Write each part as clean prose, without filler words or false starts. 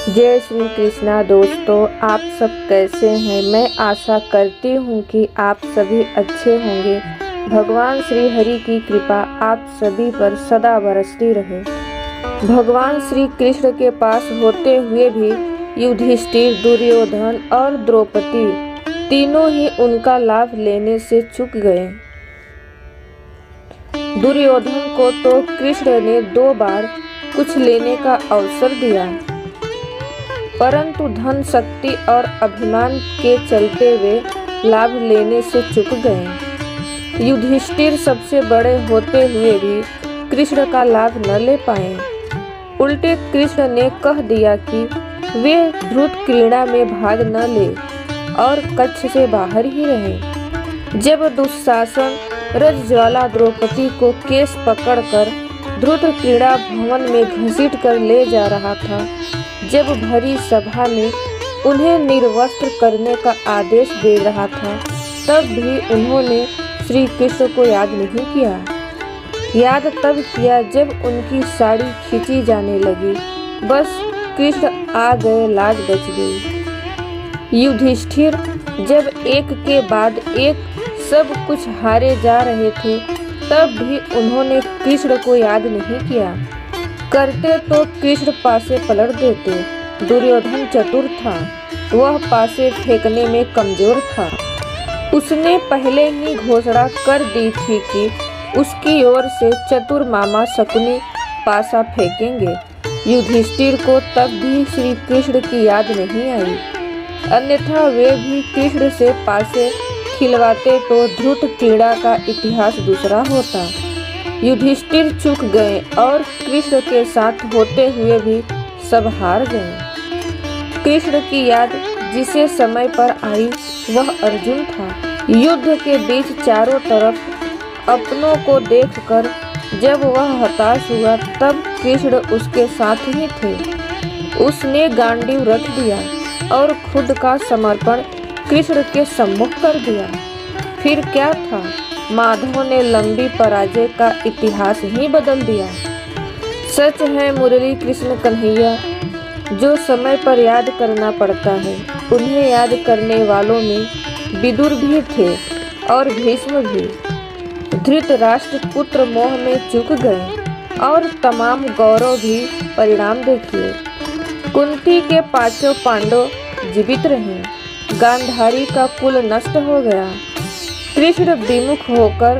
जय श्री कृष्णा दोस्तों, आप सब कैसे हैं। मैं आशा करती हूँ कि आप सभी अच्छे होंगे। भगवान श्री हरि की कृपा आप सभी पर सदा बरसती रहे। भगवान श्री कृष्ण के पास होते हुए भी युधिष्ठिर, दुर्योधन और द्रौपदी तीनों ही उनका लाभ लेने से चूक गए। दुर्योधन को तो कृष्ण ने 2 बार कुछ लेने का अवसर दिया, परंतु धन, शक्ति और अभिमान के चलते वे लाभ लेने से चूक गए। युधिष्ठिर सबसे बड़े होते हुए भी कृष्ण का लाभ न ले पाए। उल्टे कृष्ण ने कह दिया कि वे ध्रुत क्रीड़ा में भाग न ले और कक्ष से बाहर ही रहे। जब दुशासन रजज्वाला द्रौपदी को केस पकड़कर ध्रुत क्रीड़ा भवन में घसीट कर ले जा रहा था, जब भरी सभा में उन्हें निर्वस्त्र करने का आदेश दे रहा था, तब भी उन्होंने श्री कृष्ण को याद नहीं किया। याद तब किया जब उनकी साड़ी खींची जाने लगी। बस कृष्ण आ गए, लाज बच गई। युधिष्ठिर जब एक के बाद एक सब कुछ हारे जा रहे थे, तब भी उन्होंने कृष्ण को याद नहीं किया। करते तो कृष्ण पासे पलट देते। दुर्योधन चतुर था, वह पासे फेंकने में कमजोर था। उसने पहले ही घोषणा कर दी थी कि उसकी ओर से चतुर मामा शकुनी पासा फेंकेंगे। युधिष्ठिर को तब भी श्री कृष्ण की याद नहीं आई, अन्यथा वे भी कृष्ण से पासे खिलवाते तो ध्रुत क्रीड़ा का इतिहास दूसरा होता। युधिष्ठिर चूक गए और कृष्ण के साथ होते हुए भी सब हार गए। कृष्ण की याद जिसे समय पर आई वह अर्जुन था। युद्ध के बीच चारों तरफ अपनों को देखकर जब वह हताश हुआ, तब कृष्ण उसके साथ ही थे। उसने गांडीव रख दिया और खुद का समर्पण कृष्ण के सम्मुख कर दिया। फिर क्या था, माधव ने लंबी पराजय का इतिहास ही बदल दिया। सच है मुरली कृष्ण कन्हैया, जो समय पर याद करना पड़ता है। उन्हें याद करने वालों में विदुर भी थे और भीष्म भी। धृतराष्ट्र पुत्र मोह में चूक गए और तमाम गौरव भी परिणाम देखिए। कुंती के 5 पांडव जीवित रहे, गांधारी का कुल नष्ट हो गया। कृष्ण विमुख होकर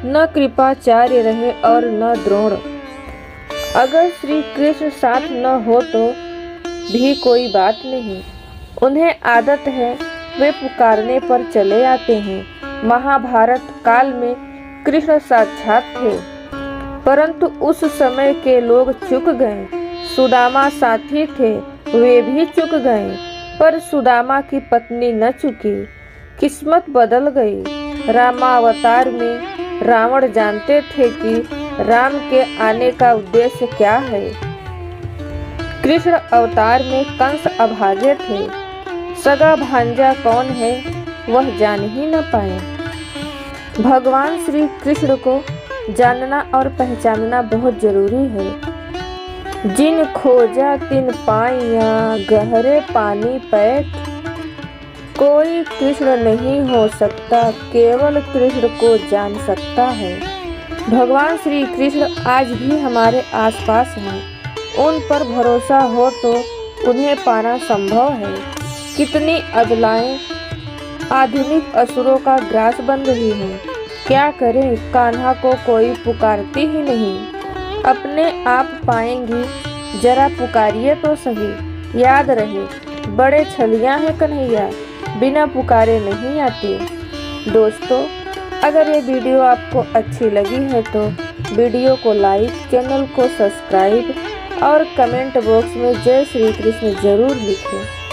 न कृपाचार्य रहे और न द्रोण। अगर श्री कृष्ण साथ न हो तो भी कोई बात नहीं, उन्हें आदत है, वे पुकारने पर चले आते हैं। महाभारत काल में कृष्ण साक्षात थे, परंतु उस समय के लोग चूक गए। सुदामा साथी थे, वे भी चूक गए, पर सुदामा की पत्नी न चुकी। किस्मत बदल गई। रामावतार में रावण जानते थे कि राम के आने का उद्देश्य क्या है। कृष्ण अवतार में कंस अभागे थे, सगा भांजा कौन है वह जान ही न पाए। भगवान श्री कृष्ण को जानना और पहचानना बहुत जरूरी है। जिन खोजा तिन पाइया, गहरे पानी पैठ। कोई कृष्ण नहीं हो सकता, केवल कृष्ण को जान सकता है। भगवान श्री कृष्ण आज भी हमारे आसपास हैं। उन पर भरोसा हो तो उन्हें पाना संभव है। कितनी अबलाएं आधुनिक असुरों का ग्रास बन रही हैं। क्या करें, कान्हा को कोई पुकारती ही नहीं। अपने आप पाएंगी, जरा पुकारिए तो सही। याद रहे, बड़े छलिया हैं कन्हैया, बिना पुकारे नहीं आते। दोस्तों, अगर ये वीडियो आपको अच्छी लगी है तो वीडियो को लाइक, चैनल को सब्सक्राइब और कमेंट बॉक्स में जय श्री कृष्ण जरूर लिखें।